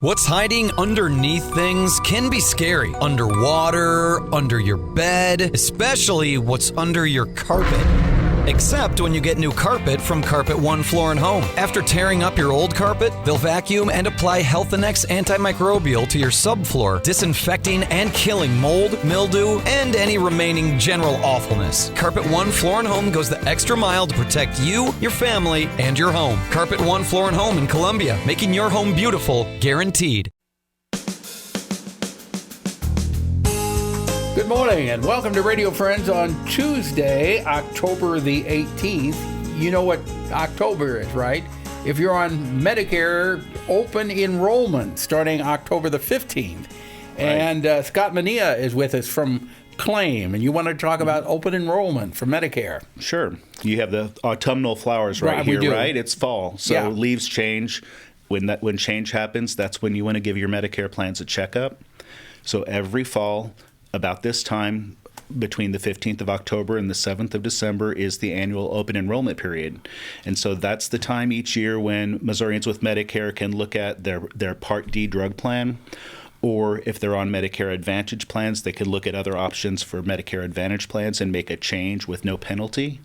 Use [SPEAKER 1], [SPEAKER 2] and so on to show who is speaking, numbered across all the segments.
[SPEAKER 1] What's hiding underneath things can be scary. Underwater, under your bed, especially what's under your carpet. Except when you get new carpet from Carpet One Floor and Home. After tearing up your old carpet, they'll vacuum and apply Health Annex antimicrobial to your subfloor, disinfecting and killing mold, mildew, and any remaining general awfulness. Carpet One Floor and Home goes the extra mile to protect you, your family, and your home. Carpet One Floor and Home in Columbia, making your home beautiful, guaranteed.
[SPEAKER 2] Good morning and welcome to Radio Friends on Tuesday, October the 18th. You know what October is, right? If you're on Medicare, open enrollment starting October the 15th. Right. And Scott Minniea is with us from Claim, and you want to talk about open enrollment for Medicare.
[SPEAKER 3] Sure. You have the autumnal flowers right here, right? It's fall, so leaves change. When change happens, that's when you want to give your Medicare plans a checkup. So every fall, about this time, between the 15th of October and the 7th of December, is the annual open enrollment period. And so that's the time each year when Missourians with Medicare can look at their Part D drug plan, or if they're on Medicare Advantage plans, they could look at other options for Medicare Advantage plans and make a change with no penalty.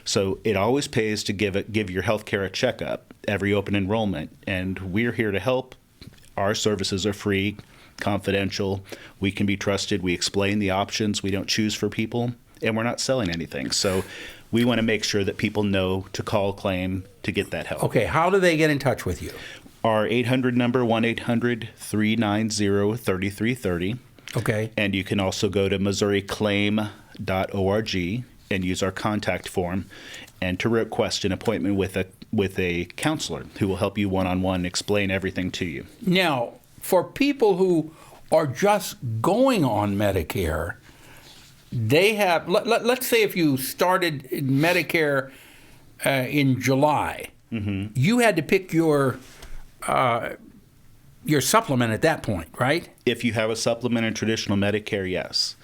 [SPEAKER 3] So it always pays to give your health care a checkup every open enrollment, and we're here to help. Our services are free, confidential, we can be trusted, we explain the options, we don't choose for people, and we're not selling anything. So we want to make sure that people know to call Claim to get that help.
[SPEAKER 2] Okay, how do they get in touch with you?
[SPEAKER 3] Our 800 number, 1-800-390-3330.
[SPEAKER 2] Okay.
[SPEAKER 3] And you can also go to MissouriClaim.org and use our contact form and to request an appointment with a counselor who will help you one-on-one and explain everything to you.
[SPEAKER 2] Now, for people who are just going on Medicare, they have, let's say if you started Medicare in July, you had to pick your supplement at that point, right?
[SPEAKER 3] If you have a supplement in traditional Medicare, yes.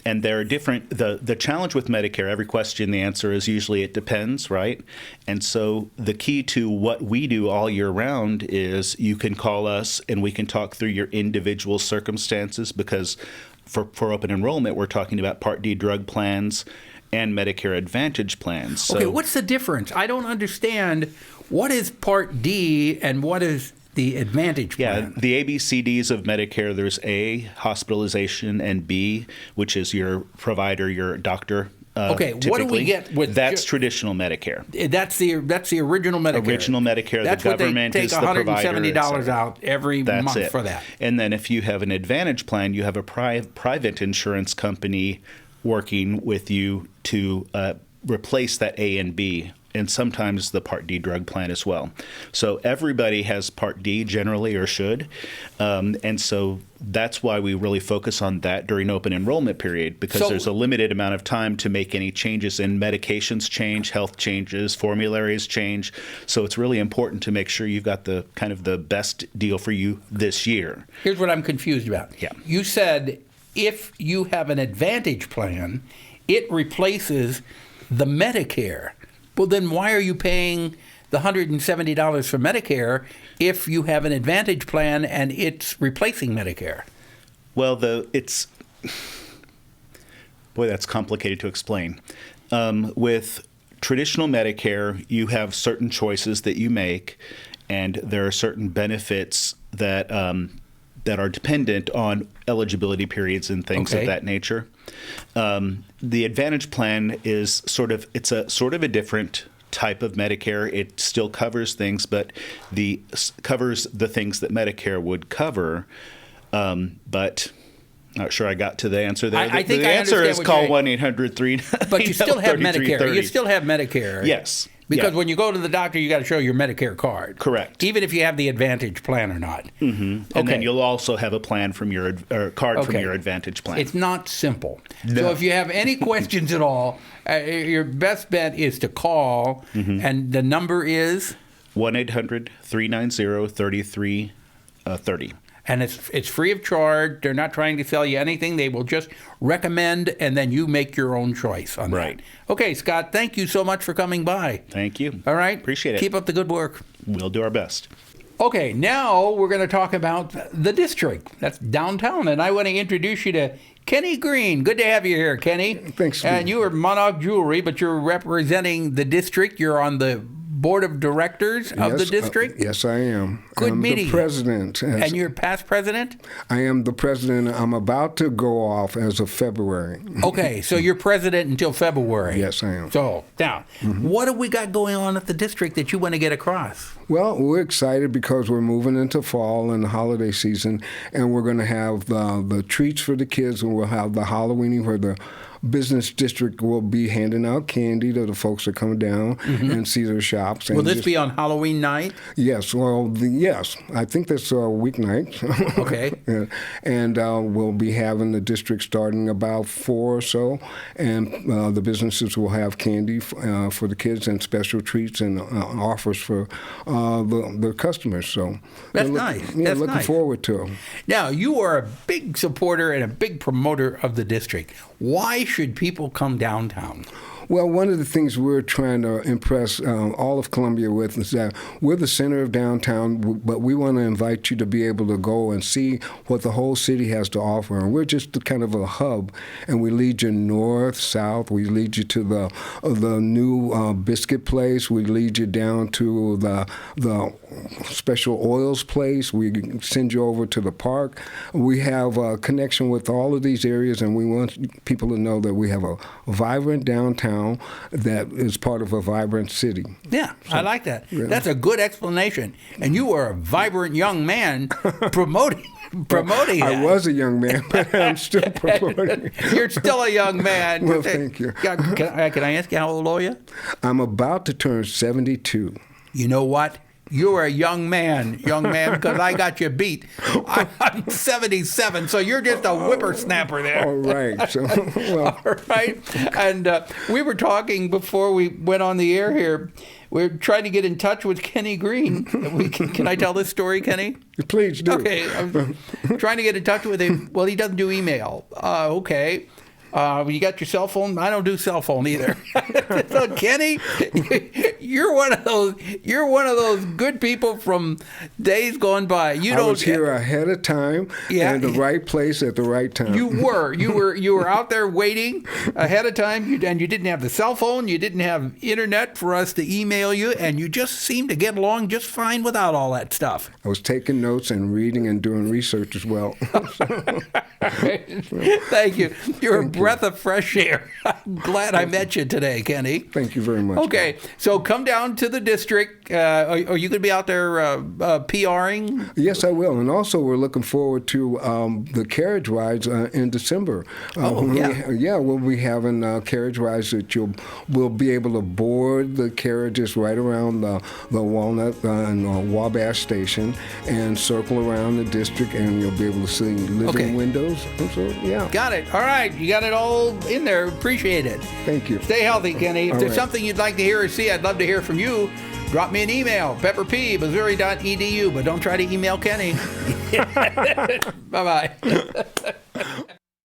[SPEAKER 3] And there are different, the challenge with Medicare, every question, the answer is usually it depends, right? And so the key to what we do all year round is you can call us and we can talk through your individual circumstances, because for open enrollment, we're talking about Part D drug plans and Medicare Advantage plans. So,
[SPEAKER 2] okay, what's the difference? I don't understand. What is Part D and what is the Advantage plan?
[SPEAKER 3] Yeah, the ABCDs of Medicare, there's A, hospitalization, and B, which is your provider, your doctor.
[SPEAKER 2] Okay,
[SPEAKER 3] typically.
[SPEAKER 2] What do we get with...
[SPEAKER 3] That's traditional Medicare.
[SPEAKER 2] That's the original Medicare.
[SPEAKER 3] Original Medicare,
[SPEAKER 2] that's
[SPEAKER 3] the government is the provider.
[SPEAKER 2] That's what they take $170 out every month for that.
[SPEAKER 3] And then if you have an Advantage plan, you have a private insurance company working with you to replace that A and B, and sometimes the Part D drug plan as well. So everybody has Part D generally, or should, and so that's why we really focus on that during open enrollment period, because there's a limited amount of time to make any changes, and medications change, health changes, formularies change. So it's really important to make sure you've got the kind of the best deal for you this year.
[SPEAKER 2] Here's what I'm confused about.
[SPEAKER 3] Yeah.
[SPEAKER 2] You said if you have an Advantage plan, it replaces the Medicare. Well, then why are you paying the $170 for Medicare if you have an Advantage plan and it's replacing Medicare?
[SPEAKER 3] Well, that's complicated to explain. With traditional Medicare, you have certain choices that you make, and there are certain benefits that are dependent on eligibility periods and things of that nature. The Advantage plan is sort of a different type of Medicare. It still covers things, but covers the things that Medicare would cover. But not sure I got to the answer there. The answer is call 1-800-390-3330.
[SPEAKER 2] But you still have Medicare. You still have Medicare.
[SPEAKER 3] Yes.
[SPEAKER 2] Because when you go to the doctor, you got to show your Medicare card.
[SPEAKER 3] Correct.
[SPEAKER 2] Even if you have the Advantage plan or not.
[SPEAKER 3] Mm-hmm. And then you'll also have a plan from your card from your Advantage plan.
[SPEAKER 2] It's not simple.
[SPEAKER 3] No.
[SPEAKER 2] So if you have any questions at all, your best bet is to call, and the number is
[SPEAKER 3] 1-800-390-3330.
[SPEAKER 2] And it's free of charge. They're not trying to sell you anything. They will just recommend, and then you make your own choice on that. Okay, Scott, thank you so much for coming by.
[SPEAKER 3] Thank you.
[SPEAKER 2] All right?
[SPEAKER 3] Appreciate it.
[SPEAKER 2] Keep up the good work.
[SPEAKER 3] We'll do our best.
[SPEAKER 2] Okay, now we're going to talk about the district. That's downtown. And I want to introduce you to Kenny Greene. Good to have you here, Kenny.
[SPEAKER 4] Thanks, Steve.
[SPEAKER 2] And you are Monarch Jewelry, but you're representing the district. You're on the board of directors of the district?
[SPEAKER 4] Yes, I am.
[SPEAKER 2] Good meeting.
[SPEAKER 4] I'm the president.
[SPEAKER 2] And you're past president?
[SPEAKER 4] I am the president. I'm about to go off as of February.
[SPEAKER 2] Okay, so you're president until February.
[SPEAKER 4] Yes, I am.
[SPEAKER 2] So, now, what have we got going on at the district that you want to get across?
[SPEAKER 4] Well, we're excited because we're moving into fall and the holiday season, and we're going to have the treats for the kids, and we'll have the Halloween where the business district will be handing out candy to the folks that come down and see their shops.
[SPEAKER 2] Will this be on Halloween night?
[SPEAKER 4] Yes. Well, yes. I think that's a weeknight.
[SPEAKER 2] Okay.
[SPEAKER 4] Yeah. And we'll be having the district starting about 4 or so, and the businesses will have candy for the kids and special treats and offers for the customers. So
[SPEAKER 2] that's nice.
[SPEAKER 4] Yeah,
[SPEAKER 2] that's
[SPEAKER 4] looking
[SPEAKER 2] nice.
[SPEAKER 4] forward to it.
[SPEAKER 2] Now, you are a big supporter and a big promoter of the district. Why should people come downtown?
[SPEAKER 4] Well, one of the things we're trying to impress all of Columbia with is that we're the center of downtown, but we want to invite you to be able to go and see what the whole city has to offer. And we're just kind of a hub, and we lead you north, south. We lead you to the new biscuit place. We lead you down to the special oils place. We send you over to the park. We have a connection with all of these areas, and we want people to know that we have a vibrant downtown that is part of a vibrant city.
[SPEAKER 2] Yeah, so, I like that.
[SPEAKER 4] Yeah.
[SPEAKER 2] That's a good explanation. And you are a vibrant young man promoting that.
[SPEAKER 4] I was a young man, but I'm still promoting.
[SPEAKER 2] You're still a young man.
[SPEAKER 4] Well, thank you.
[SPEAKER 2] Can I ask you how old are you?
[SPEAKER 4] I'm about to turn 72.
[SPEAKER 2] You know what? You're a young man, because I got you beat. I'm 77, so you're just a whippersnapper there.
[SPEAKER 4] All right. So, well.
[SPEAKER 2] All right. And we were talking before we went on the air here. We're trying to get in touch with Kenny Greene. Can I tell this story, Kenny?
[SPEAKER 4] Please do.
[SPEAKER 2] Okay. I'm trying to get in touch with him. Well, he doesn't do email. Okay. You got your cell phone? I don't do cell phone either. So Kenny, you're one of those good people from days gone by. I
[SPEAKER 4] was here ahead of time, in the right place at the right time.
[SPEAKER 2] You were out there waiting ahead of time, and you didn't have the cell phone, you didn't have internet for us to email you, and you just seemed to get along just fine without all that stuff.
[SPEAKER 4] I was taking notes and reading and doing research as well.
[SPEAKER 2] Thank you. You're a breath of fresh air. I'm glad I met you today, Kenny.
[SPEAKER 4] Thank you very much.
[SPEAKER 2] Okay, so come down to the district. Are you going to be out there PRing?
[SPEAKER 4] Yes, I will. And also, we're looking forward to the carriage rides in December.
[SPEAKER 2] We'll
[SPEAKER 4] be having carriage rides that we'll be able to board the carriages right around the Walnut and Wabash Station and circle around the district, and you'll be able to see living windows. So, yeah.
[SPEAKER 2] Got it. All right. You got it all in there. Appreciate it.
[SPEAKER 4] Thank you.
[SPEAKER 2] Stay healthy, Kenny. If there's something you'd like to hear or see, I'd love to hear from you. Drop me an email, pepperp@missouri.edu, but don't try to email Kenny. Bye-bye.